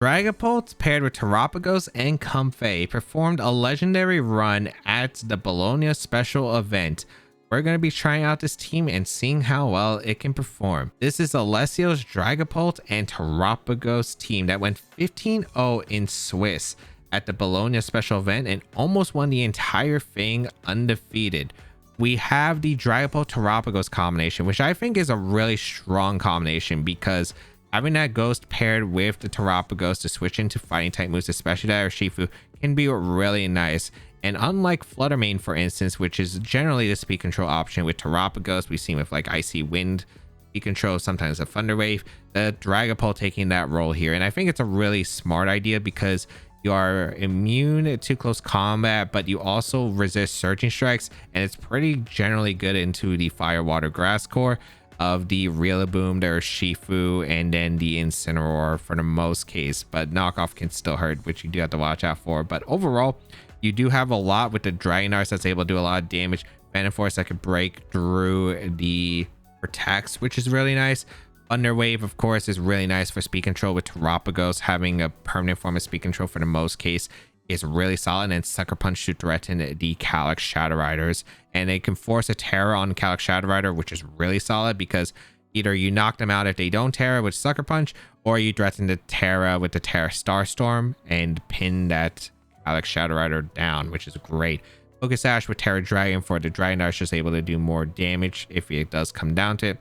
Dragapult paired with Terapagos and Comfey performed a legendary run at the Bologna Special Event. We're going to be trying out this team and seeing how well it can perform. This is Alessio's Dragapult and Terapagos team that went 15-0 in Swiss at the Bologna Special Event and almost won the entire thing undefeated. We have the Dragapult Terapagos combination, which I think is a really strong combination because having that ghost paired with the Terapagos to switch into fighting type moves, especially that Urshifu, can be really nice. And unlike Fluttermane, for instance, which is generally the speed control option with Terapagos, we've seen with like Icy Wind speed control, sometimes a Thunder Wave, the Dragapult taking that role here. And I think it's a really smart idea because you are immune to close combat, but you also resist surging strikes, and it's pretty generally good into the Fire, Water, Grass core of the Rillaboom, the Urshifu, and then the Incineroar for the most case. But knockoff can still hurt, which you do have to watch out for. But overall, you do have a lot with the Dragonars that's able to do a lot of damage. Phantom Force that could break through the protects, which is really nice. Thunder Wave, of course, is really nice for speed control with Terapagos. Having a permanent form of speed control for the most case is really solid, and Sucker Punch to threaten the Calyx Shadow Riders. And they can force a Terra on Calyx Shadow Rider, which is really solid because either you knock them out if they don't Terra with Sucker Punch, or you threaten the Terra with the Terra Starstorm and pin that Calyx Shadow Rider down, which is great. Focus Sash with Terra Dragon for the Dragonars, just able to do more damage if it does come down to it.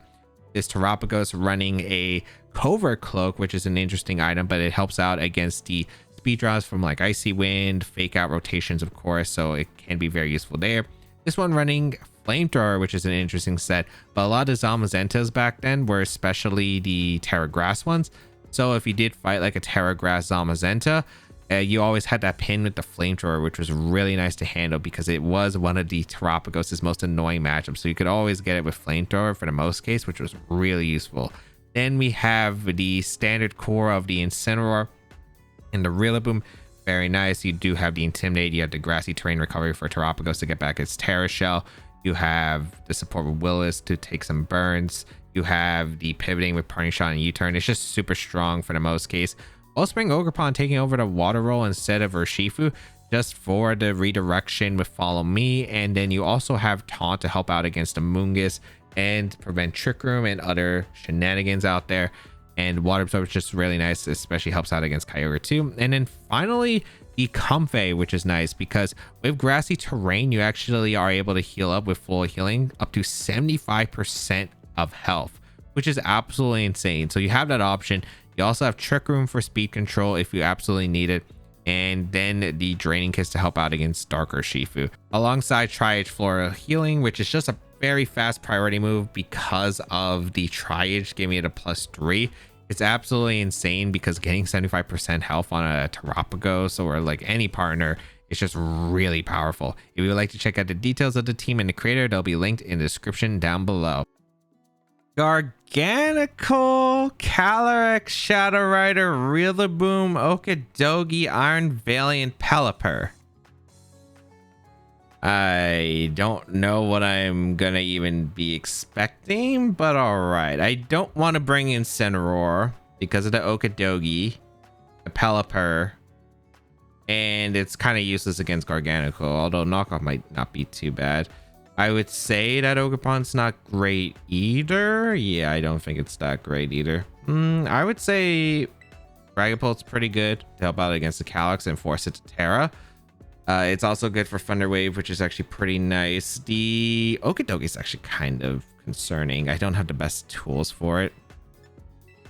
This Terapagos running a Covert Cloak, which is an interesting item, but it helps out against the speed draws from like Icy Wind, fake out rotations, of course, so it can be very useful there. This one running Flamethrower, which is an interesting set, but a lot of Zamazentas back then were especially the Terra Grass ones. So if you did fight like a Terra Grass Zamazenta, you always had that pin with the Flamethrower, which was really nice to handle because it was one of the Terapagos' most annoying matchups. So you could always get it with Flamethrower for the most case, which was really useful. Then we have the standard core of the Incineroar and the Rillaboom. Very nice. You do have the Intimidate. You have the Grassy Terrain Recovery for Terapagos to get back its Terra Shell. You have the support with Willis to take some burns. You have the pivoting with Parting Shot and U-Turn. It's just super strong for the most case. Wellspring Ogerpon taking over the water roll instead of Urshifu just for the redirection with Follow Me. And then you also have Taunt to help out against the Moongus and prevent Trick Room and other shenanigans out there. And Water Absorb is just really nice, especially helps out against Kyogre too. And then finally, the Comfey, which is nice because with Grassy Terrain, you actually are able to heal up with full healing up to 75% of health, which is absolutely insane. So you have that option. You also have Trick Room for speed control if you absolutely need it. And then the Draining Kiss to help out against Dark Urshifu. Alongside Tri-Age Flora Healing, which is just a very fast priority move because of the Tri-Age giving it a +3. It's absolutely insane because getting 75% health on a Terapagos or like any partner is just really powerful. If you would like to check out the details of the team and the creator, they'll be linked in the description down below. Garganacl, Calyrex, Shadow Rider, Rillaboom, Okidogi, Iron Valiant, Pelipper. I don't know what I'm gonna even be expecting, but alright. I don't want to bring in Incineroar because of the Okidogi, the Pelipper, and it's kind of useless against Garganacl, although knockoff might not be too bad. I would say that Ogerpon's not great either. Yeah, I don't think it's that great either. I would say Dragapult's pretty good to help out against the Calyx and force it to Terra. It's also good for Thunder Wave, which is actually pretty nice. The Okidogi is actually kind of concerning. I don't have the best tools for it.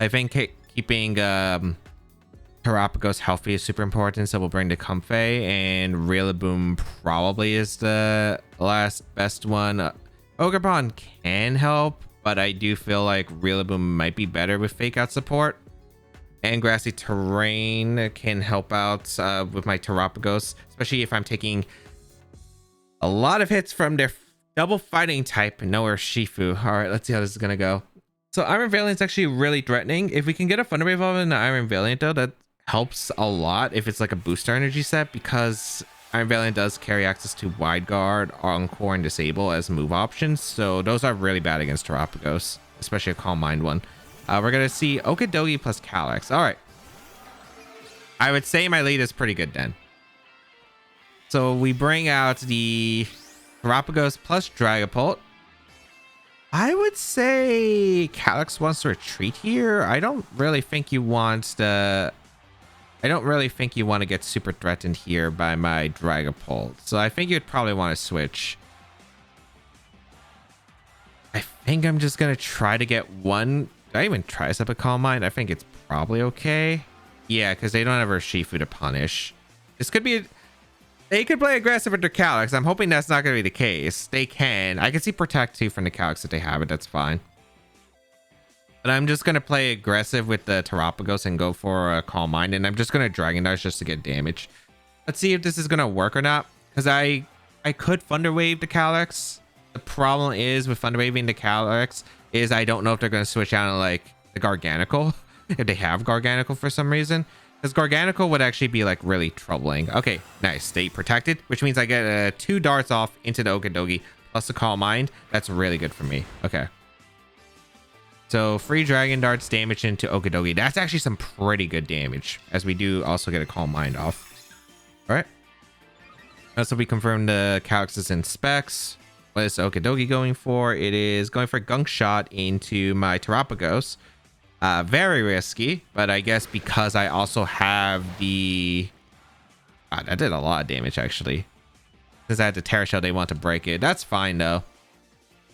I think keeping Terapagos healthy is super important, so we'll bring the Comfey, and Rillaboom probably is the last best one. Ogerpon can help, but I do feel like Rillaboom might be better with fake out support. And Grassy Terrain can help out with my Terapagos, especially if I'm taking a lot of hits from their double fighting type, no Urshifu. All right, let's see how this is gonna go. So Iron Valiant's actually really threatening. If we can get a Thunder Wave off in the Iron Valiant though, that helps a lot if it's like a booster energy set, because Iron Valiant does carry access to Wide Guard, Encore, and Disable as move options. So those are really bad against Terapagos, especially a Calm Mind one. We're gonna see Okidogi plus Calyx. All right. I would say my lead is pretty good then. So we bring out the Terapagos plus Dragapult. I would say Calyx wants to retreat here. I don't really think you want to get super threatened here by my Dragapult. So I think you'd probably want to switch. I think I'm just going to try to get one. Did I even try to set up a Calm Mind? I think it's probably okay. Yeah, because they don't have Urshifu to punish. This could be... They could play aggressive with their Calyx. I'm hoping that's not going to be the case. They can. I can see Protect too from the Calyx if they have it. That's fine. But I'm just going to play aggressive with the Terapagos and go for a Calm Mind. And I'm just going to Dragon Dart just to get damage. Let's see if this is going to work or not. Because I could Thunder Wave the Calyx. The problem is with Thunder Waving the Calyx is I don't know if they're going to switch out to like the Garganical. If they have Garganical for some reason. Because Garganical would actually be like really troubling. Okay, nice. Stay protected, which means I get 2 darts off into the Okidogi plus a Calm Mind. That's really good for me. Okay. So free Dragon Darts damage into Okidogi. That's actually some pretty good damage, as we do also get a Calm Mind off. All right. So we confirm the Calyx's in specs. What is Okidogi going for? It is going for a Gunk Shot into my Terapagos. Very risky, but I guess because I also have the... that did a lot of damage, actually. Since I had the Terra Shell, they want to break it. That's fine, though.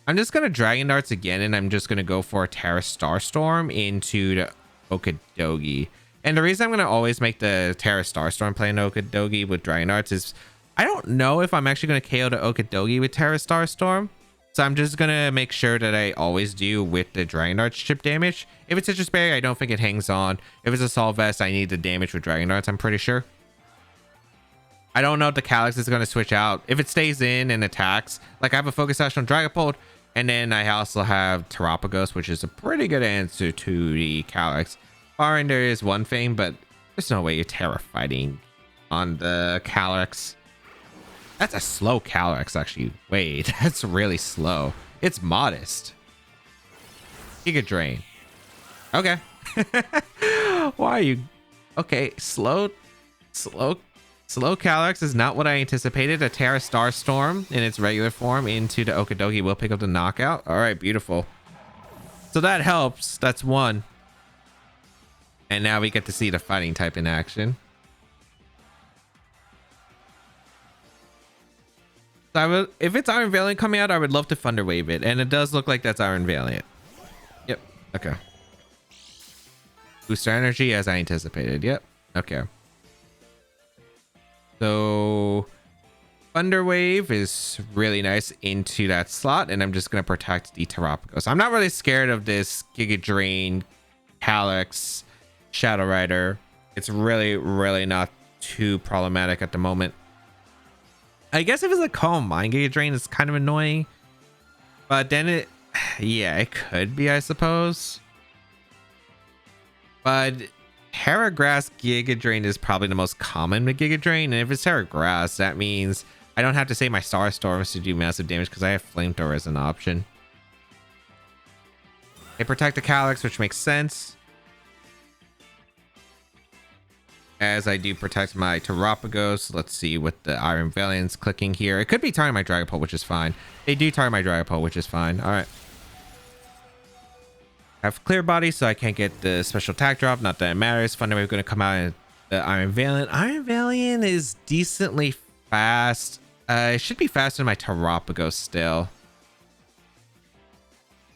I'm just going to Dragon Darts again, and I'm just going to go for a Terra Starstorm into the Okidogi. And the reason I'm going to always make the Terra Starstorm play an Okidogi with Dragon Darts is... I don't know if I'm actually going to KO the Okidogi with Terra Starstorm. So I'm just going to make sure that I always do with the Dragon Darts chip damage. If it's Citrus Berry, I don't think it hangs on. If it's Assault Vest, I need the damage with Dragon Darts, I'm pretty sure. I don't know if the Calyx is going to switch out. If it stays in and attacks, like I have a Focus Sash on Dragapult, and then I also have Terapagos, which is a pretty good answer to the Calyx. Barring there is one thing, but there's no way you're Terra fighting on the Calyx. That's a slow Calyx, actually. Wait, that's really slow. It's modest. Giga Drain. Okay. Why are you... Okay, slow Calyx is not what I anticipated. A Terra Starstorm in its regular form into the Okidogi will pick up the knockout. All right, beautiful. So that helps. That's one. And now we get to see the fighting type in action. So I would, if it's Iron Valiant coming out, I would love to Thunder Wave it. And it does look like that's Iron Valiant. Yep. Okay. Booster energy as I anticipated. Yep. Okay. So Thunder Wave is really nice into that slot. And I'm just going to protect the Terapagos. I'm not really scared of this Giga Drain, Calyx, Shadow Rider. It's really, really not too problematic at the moment. I guess if it's a Calm Mind Giga Drain, it's kind of annoying. But then it... Yeah, it could be, I suppose. But Terra Grass Giga Drain is probably the most common with Giga Drain. And if it's Terra Grass, that means I don't have to say my Star Storms to do massive damage because I have Flamethrower as an option. They protect the Calyx, which makes sense. As I do protect my Terapagos. Let's see what the Iron Valiant's clicking here. It could be targeting my Dragapult, which is fine. They do target my Dragapult, which is fine. All right. I have Clear Body, so I can't get the special attack drop. Not that it matters. Thunder Wave going to come out in the Iron Valiant. Iron Valiant is decently fast. It should be faster than my Terapagos still.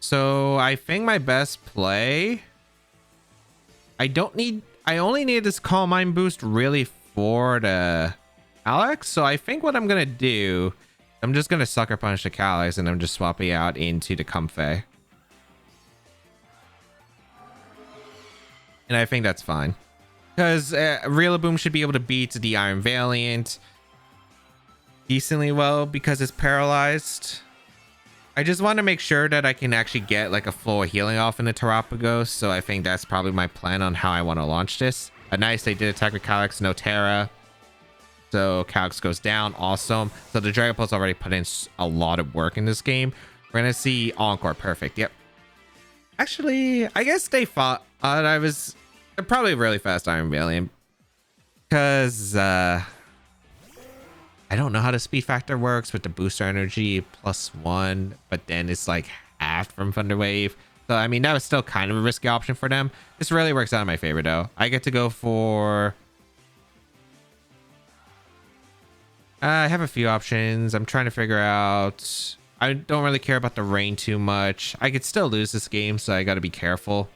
So I think my best play... I only need this Calm Mind boost really for the Calyx. So I think what I'm going to do, I'm just going to Sucker Punch the Calyx and I'm just swapping out into the Comfey. And I think that's fine. Because Rillaboom should be able to beat the Iron Valiant decently well because it's paralyzed. I just want to make sure that I can actually get like a flow of healing off in the Terapagos. So I think that's probably my plan on how I want to launch this. Nice, they did attack with Calyx, no Terra. So Calyx goes down, awesome. So the Dragapult's already put in a lot of work in this game. We're going to see Encore, perfect, yep. Actually, I guess they thought they're probably really fast Iron Valiant. Because I don't know how the speed factor works with the booster energy +1, but then it's like half from Thunder Wave. So I mean, that was still kind of a risky option for them. This really works out in my favor though. I get to go for I have a few options. I'm trying to figure out. I don't really care about the rain too much. I could still lose this game, so I got to be careful.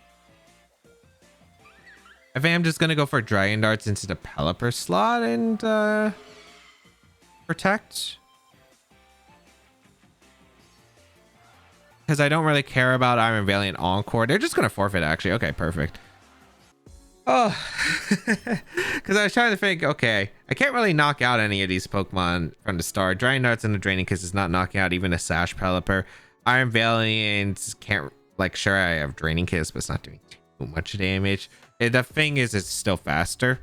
I think I'm just going to go for Dragon Darts into the Pelipper slot and protect. Because I don't really care about Iron Valiant Encore. They're just going to forfeit, actually. Okay, perfect. Oh, because I was trying to think, okay, I can't really knock out any of these Pokemon from the start. Dragon Darts and the Draining Kiss is not knocking out even a Sash Pelipper. Iron Valiant can't, like, sure, I have Draining Kiss, but it's not doing too much damage. The thing is, it's still faster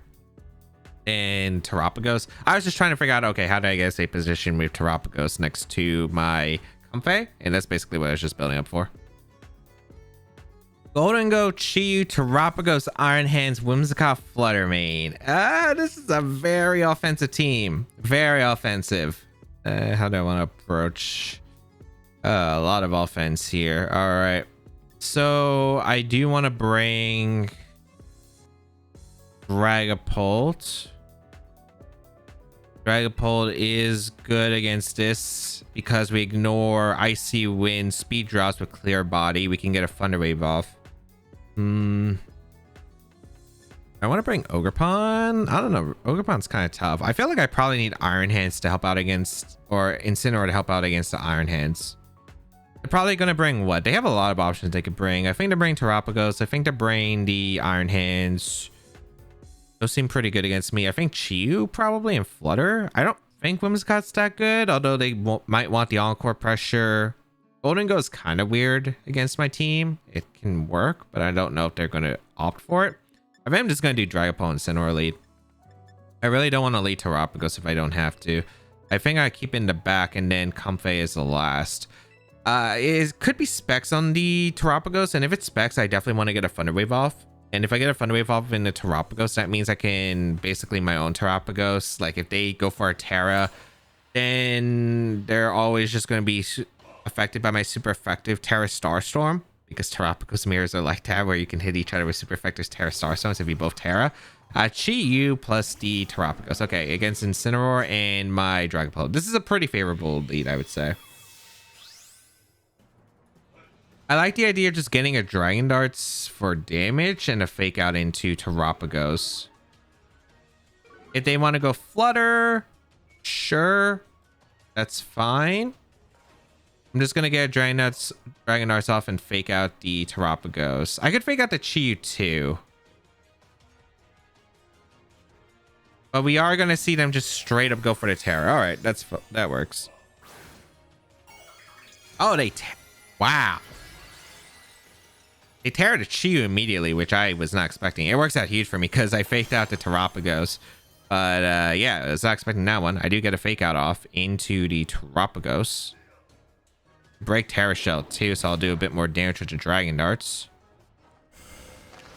than Terapagos. I was just trying to figure out, okay, how do I get a safe position with Terapagos next to my Comfey? And that's basically what I was just building up for. Golden Go, Chiyu, Terapagos, Iron Hands, Whimsicott, Fluttermane. This is a very offensive team. Very offensive. How do I want to approach? A lot of offense here. All right. So I do want to bring Dragapult. Dragapult is good against this because we ignore Icy Wind, Speed Drops with Clear Body. We can get a Thunder Wave off. I want to bring Ogerpon. I don't know. Ogerpon's kind of tough. I feel like I probably need Iron Hands to help out against, or Incineroar to help out against the Iron Hands. They're probably going to bring what? They have a lot of options they could bring. I think they're bringing Terapagos. I think they're bringing the Iron Hands. Those seem pretty good against me. I think Chiyu probably and Flutter. I don't think Whimsicott's that good, although they might want the Encore pressure. Golden Go is kind of weird against my team. It can work, but I don't know if they're going to opt for it. I think I'm just going to do Dragapult and Incineroar lead. I really don't want to lead Terapagos if I don't have to. I think I keep in the back and then Comfey is the last. It could be specs on the Terapagos, and if it's specs, I definitely want to get a Thunder Wave off. And if I get a Thunder Wave off in the Terapagos, that means I can basically my own Terapagos. Like if they go for a Terra, then they're always just going to be affected by my super effective Terra Starstorm, because Terapagos mirrors are like that, where you can hit each other with super effective Terra Starstorms if you both Terra. Chiyu plus the Terapagos. Okay, against Incineroar and my Dragapult. This is a pretty favorable lead, I would say. I like the idea of just getting a Dragon Darts for damage and a Fake Out into Terapagos. If they want to go Flutter, sure, that's fine. I'm just going to get Dragon Darts off and Fake Out the Terapagos. I could Fake Out the Chiyu too. But we are going to see them just straight up go for the Terra. All right, that works. Oh, wow. They Terra the Chiyu immediately, which I was not expecting. It works out huge for me because I faked out the Terapagos. But yeah, I was not expecting that one. I do get a Fake Out off into the Terapagos. Break Terra Shell too, so I'll do a bit more damage with the Dragon Darts.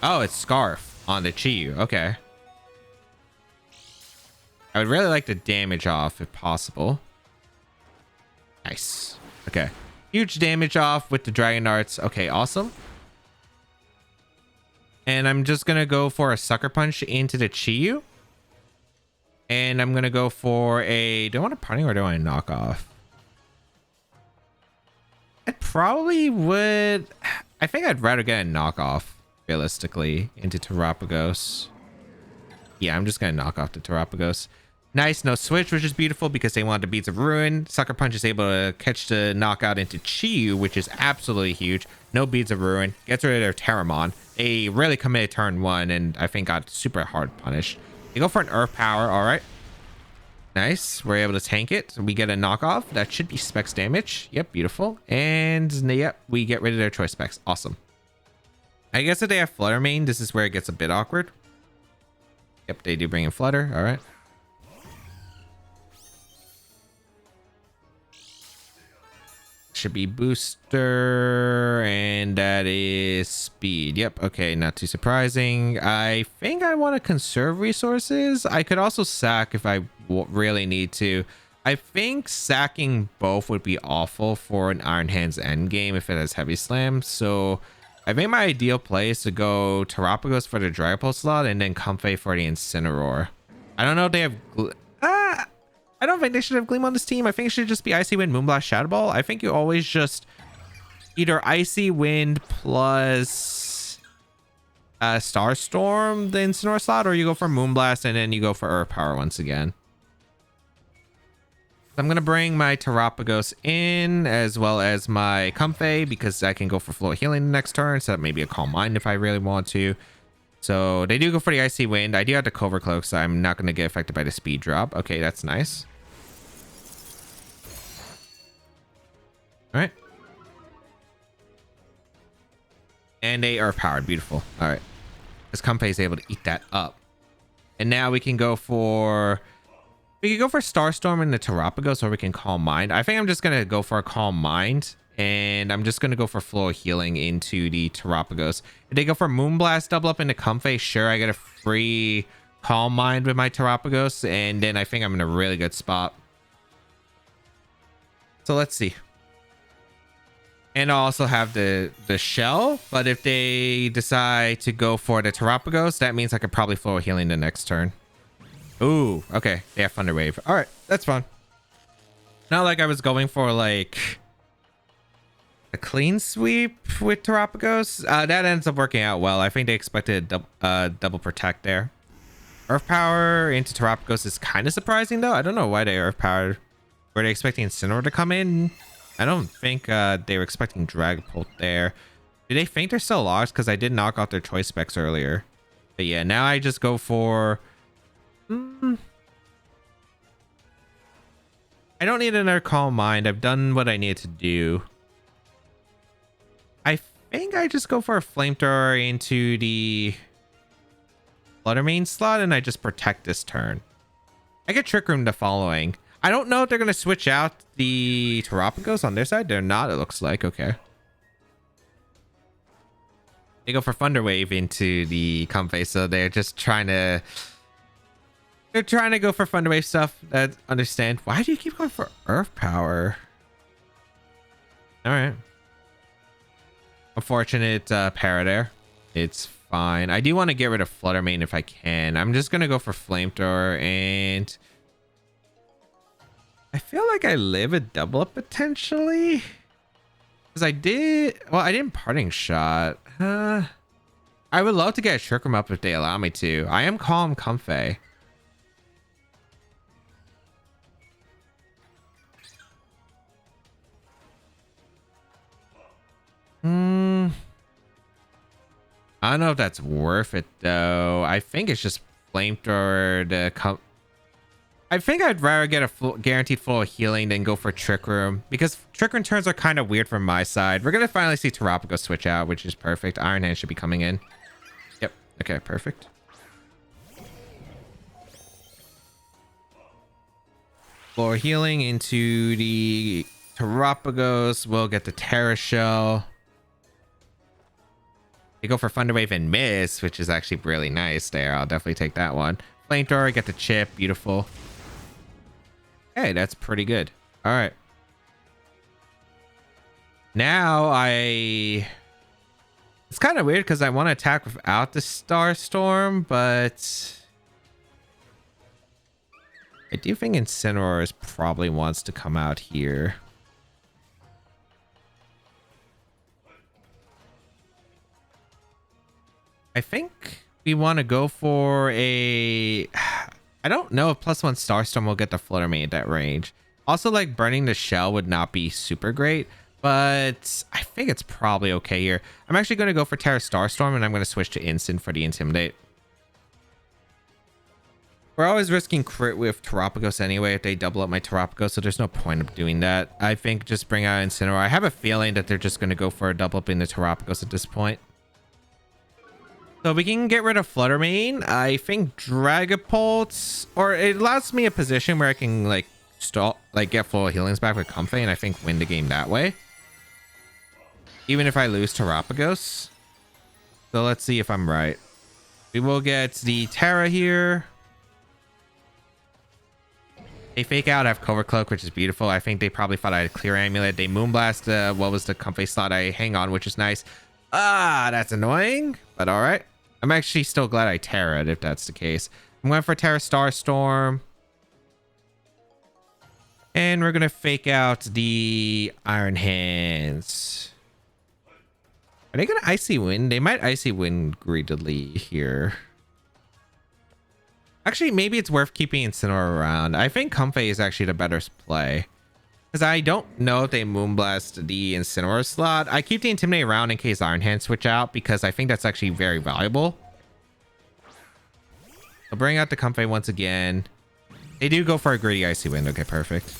Oh, it's Scarf on the Chiyu. Okay. I would really like the damage off if possible. Nice. Okay. Huge damage off with the Dragon Darts. Okay, awesome. And I'm just going to go for a Sucker Punch into the Chiyu. And I'm going to go for a... Do I want a Punting or do I want to knock off? I probably would... I think I'd rather get a knockoff, realistically, into Terapagos. Yeah, I'm just going to knock off the Terapagos. Nice, no switch, which is beautiful because they want the Beads of Ruin. Sucker Punch is able to catch the knockout into Chiyu, which is absolutely huge. No Beads of Ruin. Gets rid of their Terramon. They really committed turn one and I think got super hard punished. They go for an Earth Power. All right. Nice. We're able to tank it. We get a knockoff. That should be specs damage. Yep, beautiful. And yep, we get rid of their choice specs. Awesome. I guess if they have Fluttermane, this is where it gets a bit awkward. Yep, they do bring in Flutter. All right. should be booster, and that is speed. Yep. Okay, not too surprising. I think I want to conserve resources. I could also sack if I really need to. I think sacking both would be awful for an Iron Hands endgame if it has Heavy Slam. So I think my ideal play is to go Terapagos for the Dragapult slot and then Comfey for the Incineroar. I don't know if they have... I don't think they should have Gleam on this team. I think it should just be Icy Wind, Moonblast, Shadow Ball. I think you always just either Icy Wind plus Starstorm the Incineroar slot, or you go for Moonblast and then you go for Earth Power once again. I'm going to bring my Terapagos in as well as my Comfey because I can go for Flow Healing the next turn. So maybe a Calm Mind if I really want to. So they do go for the Icy Wind. I do have the Covert Cloak, so I'm not going to get affected by the speed drop. Okay, that's nice. All right. And they are powered. Beautiful. All right. This Comfey is able to eat that up. And now we can go for... We can go for Starstorm in the Terapagos, or we can Calm Mind. I think I'm just going to go for a Calm Mind. And I'm just going to go for Flow Healing into the Terapagos. If they go for Moonblast, double up into Comfey, sure, I get a free Calm Mind with my Terapagos. And then I think I'm in a really good spot. So let's see. And I'll also have the shell, but if they decide to go for the Terapagos, that means I could probably Flow Healing the next turn. Ooh, okay. They have Thunder Wave. All right, that's fine. Not like I was going for like a clean sweep with Terapagos. That ends up working out well. I think they expected a double protect there. Earth Power into Terapagos is kind of surprising though. I don't know why they Earth Powered. Were they expecting Incineroar to come in? I don't think they were expecting Dragapult there. Do they think they're still lost? Because I did knock out their choice specs earlier. But yeah, now I just go for... I don't need another Calm Mind. I've done what I need to do. I think I just go for a Flamethrower into the Flutter Mane slot and I just protect this turn. I get Trick Room the following. I don't know if they're going to switch out the Terapagos on their side. They're not, it looks like. Okay. They go for Thunder Wave into the Comfey, so they're just trying to... They're trying to go for Thunder Wave stuff. That understand. Why do you keep going for Earth Power? All right. Unfortunate para there. It's fine. I do want to get rid of Flutter Mane if I can. I'm just going to go for Flamethrower and... I feel like I live a double up potentially. Because I did... Well, I didn't Parting Shot. I would love to get a Trick Room up if they allow me to. I am Calm Comfey. I don't know if that's worth it though. I think it's just Flamethrower to come. I think I'd rather get a guaranteed flow of healing than go for Trick Room, because Trick Room turns are kind of weird from my side. We're gonna finally see Terapagos switch out, which is perfect. Iron Hand should be coming in. Yep. Okay, perfect. Floor healing into the Terapagos. We'll get the Terra Shell. They go for Thunder Wave and miss, which is actually really nice there. I'll definitely take that one. Flamethrower, get the chip. Beautiful. Hey, that's pretty good. All right. Now it's kind of weird because I want to attack without the Starstorm, but I do think Incineroar probably wants to come out here. I think we want to go for a... I don't know if +1 Starstorm will get the Flutter Mane at that range. Also, like, burning the shell would not be super great, but I think it's probably okay here. I'm actually going to go for Terra Starstorm, and I'm going to switch to Instant for the Intimidate. We're always risking crit with Terapagos anyway if they double up my Terapagos, so there's no point of doing that. I think just bring out Incineroar. I have a feeling that they're just going to go for a double up in the Terapagos at this point. So we can get rid of Flutter Mane. I think Dragapult, or it allows me a position where I can like stall, like get full healings back with Comfey, and I think win the game that way. even if I lose Terapagos. So let's see if I'm right. We will get the Terra here. They fake out. I have Cover Cloak, which is beautiful. I think they probably thought I had Clear Amulet. They Moonblast. What was the Comfey slot I hang on, which is nice. Ah, that's annoying, but all right. I'm actually still glad I Terra'd if that's the case. I'm going for Terra Starstorm. And we're going to fake out the Iron Hands. Are they going to Icy Wind? They might Icy Wind greedily here. Actually, maybe it's worth keeping Incineroar around. I think Comfey is actually the better play. Because I don't know if they Moonblast the Incineroar slot. I keep the Intimidate around in case Iron Hand switch out, because I think that's actually very valuable. I'll bring out the Comfey once again. They do go for a greedy Icy Wind. Okay, perfect.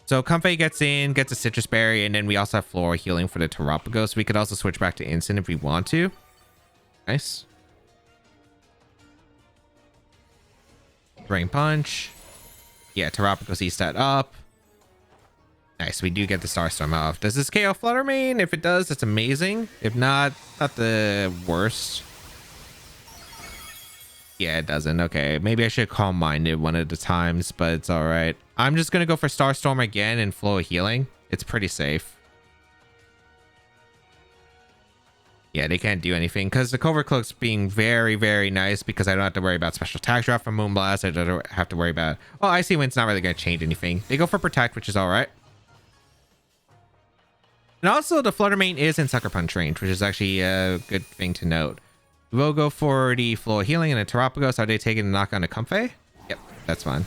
So Comfey gets in, gets a Citrus Berry, and then we also have Floral Healing for the Terapagos. We could also switch back to Instant if we want to. Nice. Drain Punch. Yeah, Terapagos eats that up. Nice, we do get the Starstorm off. Does this KO Flutter Mane? If it does, that's amazing. If not, not the worst. Yeah, it doesn't. Okay, maybe I should Calm Minded one of the times, but it's all right. I'm just going to go for Starstorm again and Flow of Healing. It's pretty safe. Yeah, they can't do anything because the Cover Cloak's being very, very nice because I don't have to worry about special attack drop from Moonblast. I don't have to worry about... Well, Icy Wind's not really going to change anything. They go for Protect, which is all right. And also, the Flutter Mane is in Sucker Punch range, which is actually a good thing to note. We'll go for the Flow of Healing and a Terapagos. Are they taking a knock on a Comfey? Yep, that's fine.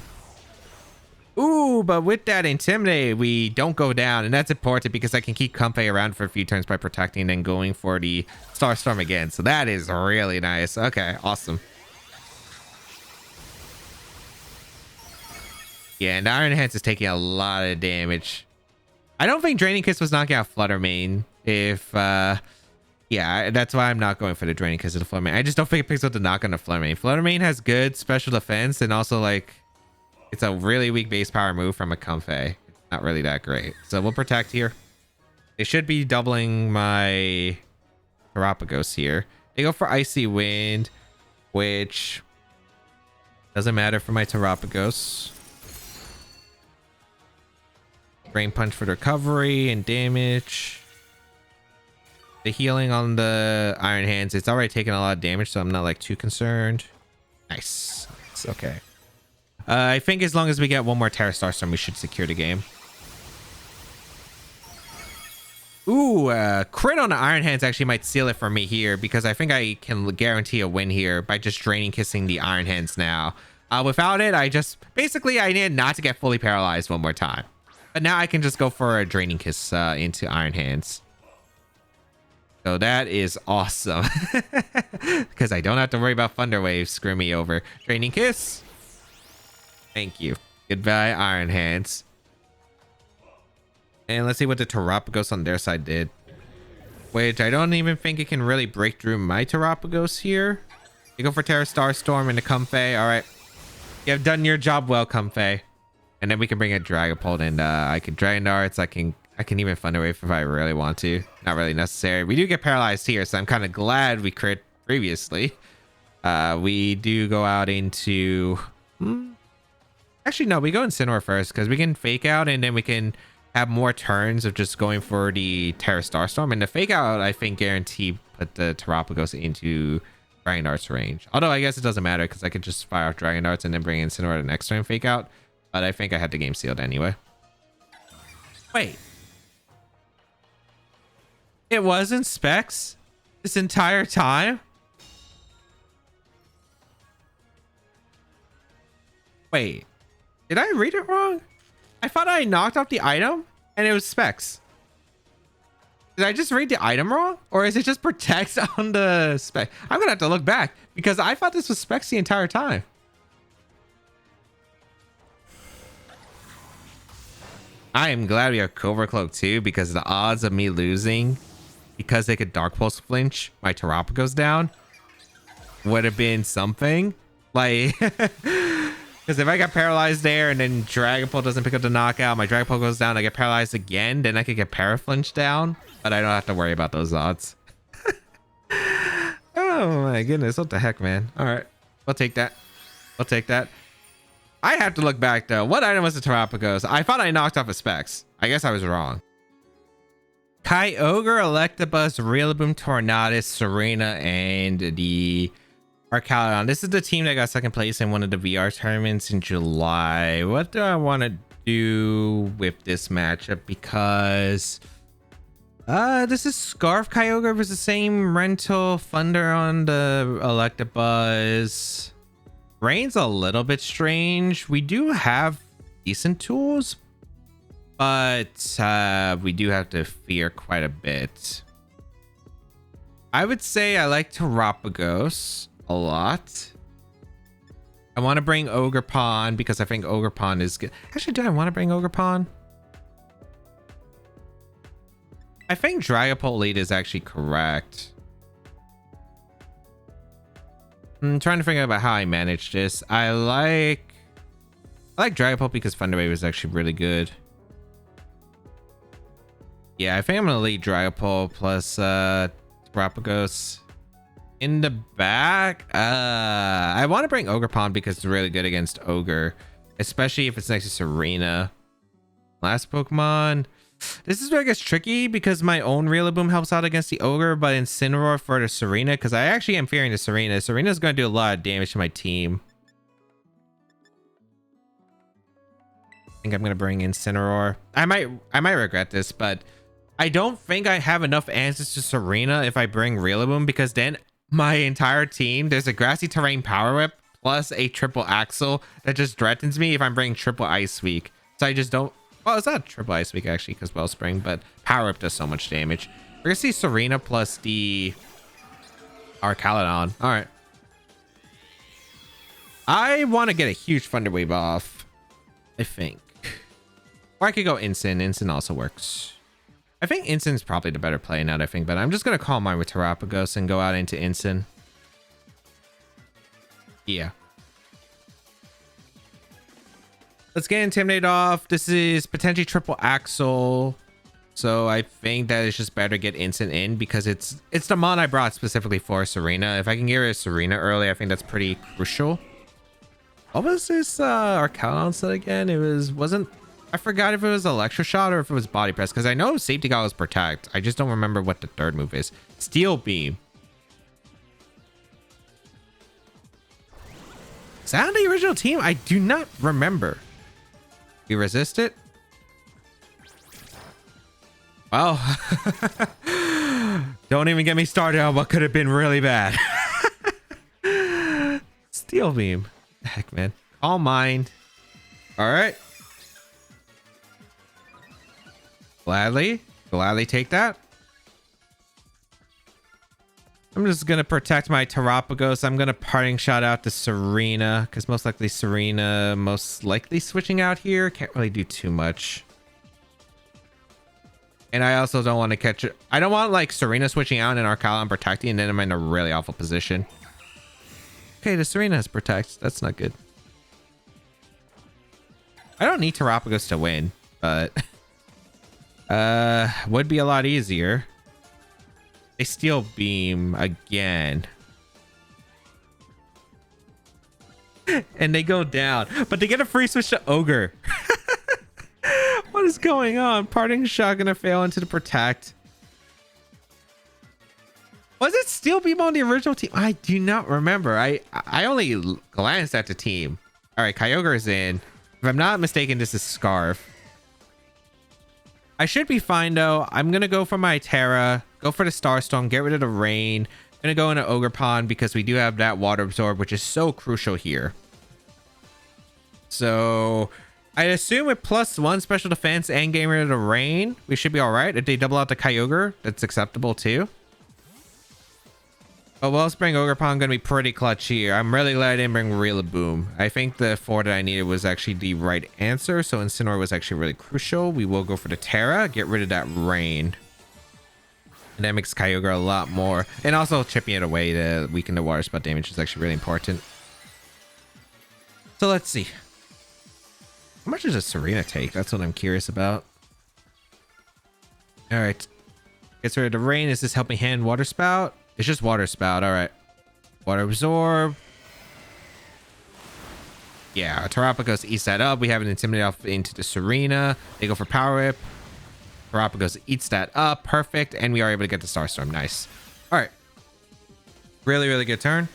Ooh, but with that Intimidate, we don't go down. And that's important because I can keep Comfey around for a few turns by protecting and then going for the Starstorm again. So that is really nice. Okay, awesome. Yeah, and Iron Hands is taking a lot of damage. I don't think Draining Kiss was knocking out Flutter Mane. If, yeah, that's why I'm not going for the Draining Kiss of the Flutter Mane. I just don't think it picks up the knock on the Flutter Mane. Flutter Mane has good special defense and also, like, it's a really weak base power move from a Comfey. Not really that great. So we'll protect here. It should be doubling my Terapagos here. They go for Icy Wind, which doesn't matter for my Terapagos. Drain Punch for the recovery and damage. The healing on the Iron Hands, it's already taken a lot of damage, so I'm not like too concerned. Nice. It's okay. I think as long as we get one more Terra Starstorm, we should secure the game. Ooh, crit on the Iron Hands actually might seal it for me here because I think I can guarantee a win here by just Draining Kissing the Iron Hands now. Without it, I needed not to get fully paralyzed one more time. But now I can just go for a Draining Kiss into Iron Hands. So that is awesome. Because I don't have to worry about Thunder Waves screw me over. Draining Kiss. Thank you. Goodbye, Iron Hands. And let's see what the Terapagos on their side did. Which I don't even think it can really break through my Terapagos here. You go for Terra Starstorm and the Comfey. All right. You have done your job well, Comfey. And then we can bring a Dragapult and I can Dragon Darts. I can even Thunder Wave if I really want to. Not really necessary. We do get paralyzed here, so I'm kind of glad we crit previously. We do go out into... Actually, no, we go Incineroar first because we can fake out and then we can have more turns of just going for the Terra Starstorm. And the fake out, I think, guarantee put the Terapagos into Dragon Darts range. Although I guess it doesn't matter because I could just fire off Dragon Darts and then bring Incineroar the next turn fake out. But I think I had the game sealed anyway. Wait. It wasn't Specs this entire time? Wait. Did I read it wrong? I thought I knocked off the item and it was Specs. Did I just read the item wrong? Or is it just Protect on the Spec? I'm gonna have to look back because I thought this was Specs the entire time. I am glad we have Cobra Cloak too because the odds of me losing because they could Dark Pulse flinch my Terapagos down would have been something. Like... Because if I get paralyzed there and then Dragapult doesn't pick up the knockout, my Dragapult goes down, I get paralyzed again, then I could get Paraflinch down. But I don't have to worry about those odds. Oh my goodness, what the heck, man. All right, we'll take that. We'll take that. I have to look back though. What item was the Terapagos? I thought I knocked off a specs. I guess I was wrong. Kyogre, Electabuzz, Rillaboom, Tornadus, Serena, and the Arcalon. This is the team that got second place in one of the VR tournaments in July. What do I want to do with this matchup? Because this is Scarf Kyogre versus the same rental Thunder on the Electabuzz. Rain's a little bit strange. We do have decent tools, but we do have to fear quite a bit. I would say I like Terapagos a lot. I want to bring Ogerpon because I think Ogerpon is good. Actually, do I want to bring Ogerpon? I think Dragapult lead is actually correct. I'm trying to figure out about how I manage this. I like Dragapult because Thunder Wave is actually really good. Yeah, I think I'm gonna lead Dragapult plus Terapagos. In the back, I want to bring Ogerpon because it's really good against Ogre, especially if it's next to Serena. Last Pokemon. This is where it gets tricky because my own Rillaboom helps out against the Ogre, but Incineroar for the Serena, because I actually am fearing the Serena. Serena's going to do a lot of damage to my team. I think I'm going to bring Incineroar. I might regret this, but I don't think I have enough answers to Serena if I bring Rillaboom, because then my entire team, there's a Grassy Terrain Power Whip plus a triple Axle that just threatens me if I'm bringing triple Ice Week. So I just don't. Well, it's not triple Ice Week actually because Wellspring, but Power Whip does so much damage. We're gonna see Serena plus the Arcalon. All right. I want to get a huge Thunder Wave off, I think. Or I could go Incin. Incin also works. I think Incin's probably the better play now that I think, but I'm just gonna call mine with Terapagos and go out into Incin. Yeah. Let's get Intimidate off. This is potentially triple Axle. So I think that it's just better to get Incin in because it's the mon I brought specifically for Serena. If I can get rid of Serena early, I think that's pretty crucial. What was this Arcalon set again? I forgot if it was Electro Shot or if it was Body Press, because I know Safety Guard was Protect. I just don't remember what the third move is. Steel Beam. Is that on the original team? I do not remember. You resist it? Well, don't even get me started on what could have been really bad. Steel Beam. Heck, man. Calm Mind. All right. Gladly take that. I'm just gonna protect my Terapagos. I'm gonna Parting Shot out to Serena because most likely Serena switching out here. Can't really do too much. And I also don't want to catch it. I don't want like Serena switching out and Arcalon protecting, and then I'm in a really awful position. Okay, the Serena has Protect. That's not good. I don't need Terapagos to win, but would be a lot easier. They Steel Beam again. And they go down, but they get a free switch to Ogre. What is going on? Parting Shot gonna fail into the Protect. Was it Steel Beam on the original team? I do not remember. I only glanced at the team. All right, Kyogre is in. If I'm not mistaken, this is Scarf. I should be fine though. I'm gonna go for my Terra, go for the Starstorm, get rid of the Rain. I'm gonna go into Ogerpon because we do have that Water Absorb, which is so crucial here. So I assume with +1 special defense and getting rid of the Rain, we should be all right. If they double out the Kyogre, that's acceptable too. But Wellspring Ogerpon gonna be pretty clutch here. I'm really glad I didn't bring Rillaboom. I think the 4 that I needed was actually the right answer. So Incineroar was actually really crucial. We will go for the Terra, get rid of that Rain. And that makes Kyogre a lot more. And also chipping it away to weaken the water spot damage is actually really important. So let's see. How much does a Serena take? That's what I'm curious about. All right. Gets rid of the rain. Is this helping hand water spout? It's just water spout. All right. Water absorb. Yeah, Terapagos eats that up. We have an Intimidate off into the Serena. They go for Power Whip. Terapagos eats that up. Perfect. And we are able to get the Starstorm. Nice. All right. Really, really good turn.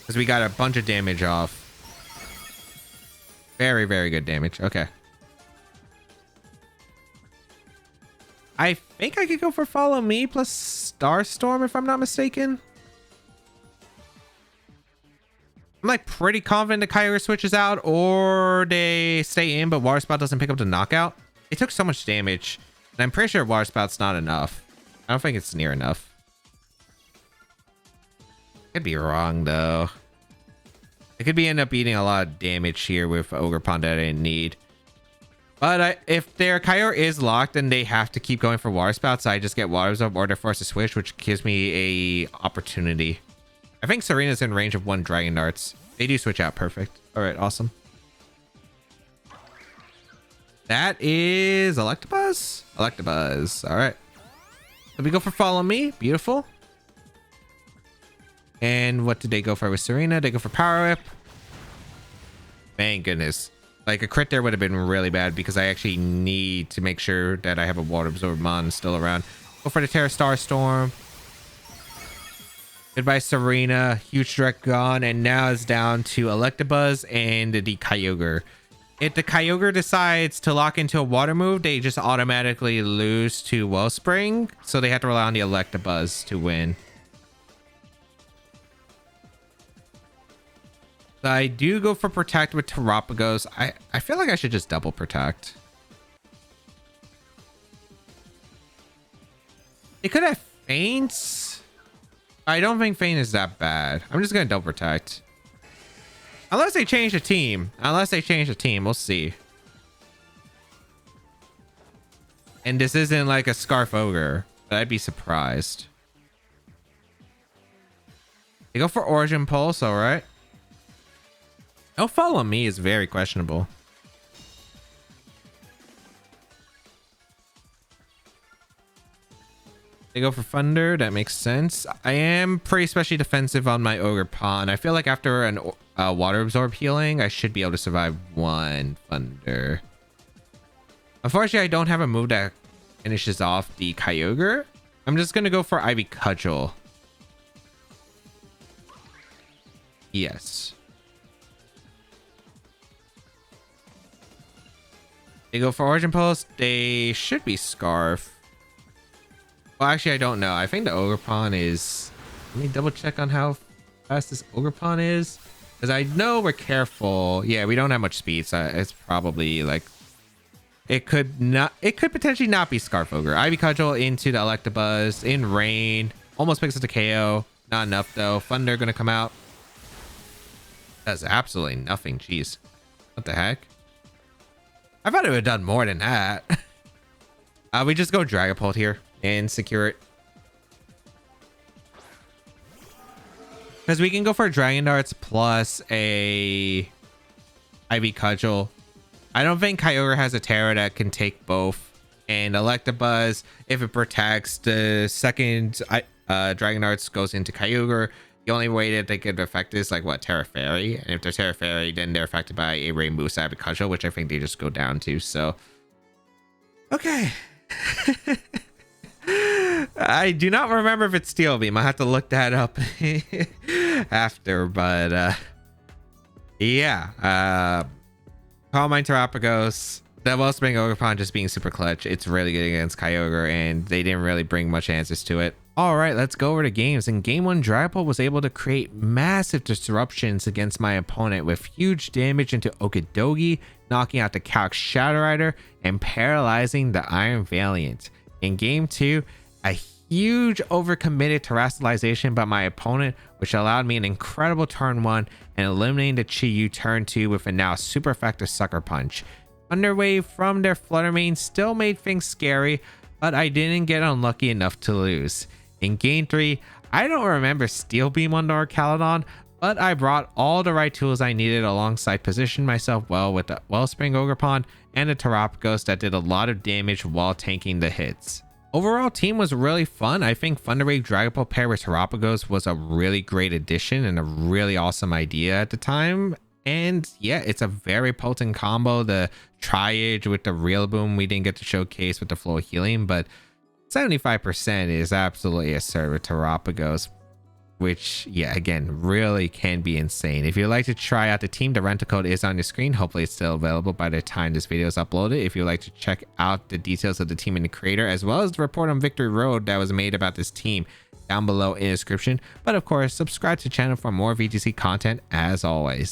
Because we got a bunch of damage off. Very, very good damage. Okay. I think I could go for Follow Me plus Starstorm if I'm not mistaken. I'm like pretty confident the Kyogre switches out or they stay in, but Water Spout doesn't pick up the knockout. It took so much damage. And I'm pretty sure Water Spout's not enough. I don't think it's near enough. Could be wrong though. It could be end up eating a lot of damage here with Ogerpon that I didn't need. But if their Kyogre is locked, then they have to keep going for Water Spout. So I just get Water Absorb or they're forced to switch, which gives me a opportunity. I think Serena's in range of 1 Dragon Darts. They do switch out. Perfect. All right. Awesome. That is Electabuzz. Electabuzz. All right. So we go for Follow Me. Beautiful. And what did they go for with Serena? They go for Power Whip. Thank goodness. Like a crit there would have been really bad because I actually need to make sure that I have a Water Absorb Mon still around. Go for the Terra Starstorm. Goodbye, Serena. Huge direct gone. And now it's down to Electabuzz and the Kyogre. If the Kyogre decides to lock into a water move, they just automatically lose to Wellspring. So they have to rely on the Electabuzz to win. So I do go for Protect with Terapagos. I feel like I should just double Protect. It could have Feints. I don't think Feint is that bad. I'm just going to double Protect. Unless they change the team. We'll see. And this isn't like a Scarf Ogre. But I'd be surprised. They go for Origin Pulse. All right. No Follow Me is very questionable. They go for Thunder. That makes sense. I am pretty especially defensive on my Ogerpon. I feel like after an Water Absorb healing, I should be able to survive 1 Thunder. Unfortunately, I don't have a move that finishes off the Kyogre. I'm just going to go for Ivy Cudgel. Yes. They go for Origin Pulse. They should be Scarf. Well, actually, I don't know. I think the Ogerpon is... Let me double check on how fast this Ogerpon is. Because I know we're careful. Yeah, we don't have much speed. So it's probably like... It could potentially not be Scarf Ogre. Ivy Cudgel into the Electabuzz. In rain. Almost picks up the KO. Not enough, though. Thunder going to come out. Does absolutely nothing. Jeez. What the heck? I thought it would have done more than that. We just go Dragapult here and secure it. Because we can go for Dragon Darts plus a Ivy Cudgel. I don't think Kyogre has a Terra that can take both. And Electabuzz, if it protects, the second Dragon Darts goes into Kyogre. The only way that they could affect is like what, Terra Fairy. And if they're Terra Fairy, then they're affected by a Rainbow Ivy Cudgel, which I think they just go down to. So, okay. I do not remember if it's Steel Beam. I have to look that up after, but yeah. Calm Mind Terapagos. The Wellspring Ogerpon just being super clutch. It's really good against Kyogre, and they didn't really bring much answers to it. All right, let's go over to games. In game 1, Dragapult was able to create massive disruptions against my opponent with huge damage into Okidogi, knocking out the Calc Shadow Rider and paralyzing the Iron Valiant. In game 2, a huge overcommitted terrestrialization by my opponent, which allowed me an incredible turn 1 and eliminating the Chi-Yu turn 2 with a now super effective Sucker Punch. Thunderwave from their Flutter Mane still made things scary, but I didn't get unlucky enough to lose. In game 3, I don't remember Steel Beam on the Archaludon, But I brought all the right tools I needed alongside positioned myself well with the Wellspring Ogerpon and the Terapagos that did a lot of damage while tanking the hits. Overall, team was really fun. I think Thunderwave Dragapult pair with Terapagos was a really great addition and a really awesome idea at the time. And yeah, it's a very potent combo. The Triage with the Real Boom we didn't get to showcase with the Flow Healing, but 75% is absolutely absurd with Terapagos, which yeah, again, really can be insane. If you'd like to try out the team, the rental code is on your screen. Hopefully it's still available by the time this video is uploaded. If you'd like to check out the details of the team and the creator, as well as the report on Victory Road that was made about this team, down below in the description. But of course, subscribe to the channel for more VGC content as always.